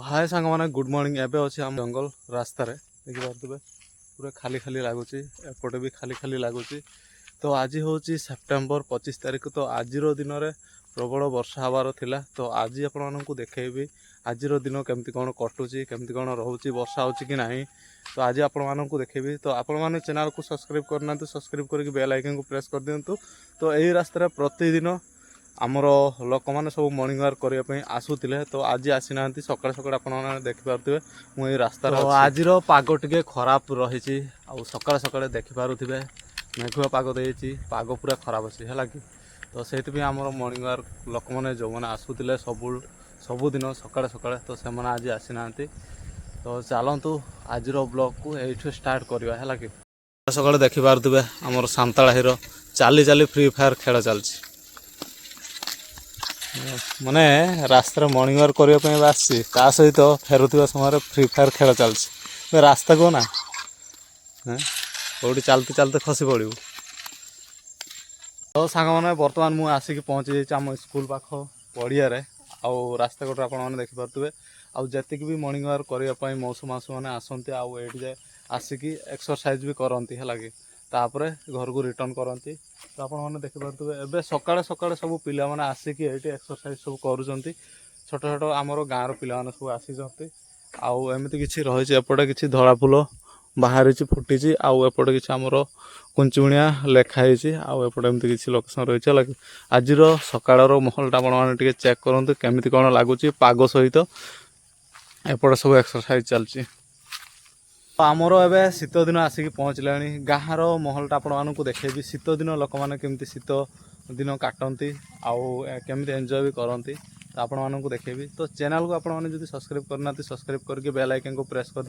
हाय सांग मैंने good morning एबे अच्छे आम जंगल रास्तार देखिपे पूरा खाली खाली लगुच एपटे भी खाली खाली लगुच। तो आज हूँ सेप्टेम्बर 25 तारीख। तो आज दिन में प्रबल वर्षा हबार थिला। तो आज आपण को देखेबी आज दिन केमती कौन कटुची केमती कौन रोचे वर्षा हो कि ना। तो आज आपण को देखेबी। तो आपण मैंने चैनल को सब्सक्राइब करना सब्सक्राइब करके बेल आइकन को प्रेस कर दिंतु। तो यही रास्तार प्रतिदिन आमर लोक मैंने सब मॉर्निंग वाक करने आसूले। तो आज आसी ना सका सका आपने देखिपे मुझे रास्तार तो आज पाग टे खराब रही सका सका देखिपे मेघुआ पाग देती पाग पूरा खराब अच्छी है कि। तो से आम मॉर्निंग वाक लोक मैंने जो मैंने आसूले सबुदिन सका सका तो से आज आसी ना। तो चलतु आज ब्लॉग को यू स्टार्ट करवा है कि। सका देखिपे आमर सांताला हिरो चाली चाली फ्री फायर खेल चलती माने रास्ता मॉर्निंग वाक करने आसी सहित फेरुवा समय फ्री फायर खेल चलती रास्ता को ना कौटी चलते चलते खसी पड़ू। तो सांग मैंने बर्तमान मुझे आसिक पहुँची जाइए आम स्कूल पाख पड़िया आउ रास्ता कटर आपने देखिपे आतीक भी मॉर्निंग वाक करने मौसू मासू मैंने आसती आठ जाए आसिक एक्सरसाइज भी करती है कि। तापर घर को रिटर्न करती। तो आपने देखिपे एवं सका सका सब पिला मैंने आसिक ये एक्सरसाइज सब करुँच छोट छोट आमर गाँव पिला सब आसी आमती किसी रही एपटे किसी धला फुल बाहरी फुटी आउपटे किसी आमर कुंचुणिया लेखाई आउपटे एमती किसी लोकेशन रही है। आज सकाळ महलटा आपने चेक करूँ केमी कौन लगुच पाग सहित एपटे सब एक्सरसाइज चलती। आमर एवं शीत दिन आसिक पहुँचला गाँवर महलटा आपको देखेबी शीत दिन लोक मैंने केमती शीत दिन काटती आमती एंजॉय भी करती। तो आपण मानक देखेबी। तो चैनल को आपने सब्सक्राइब करना सब्सक्राइब करके बेल आइकन को प्रेस कर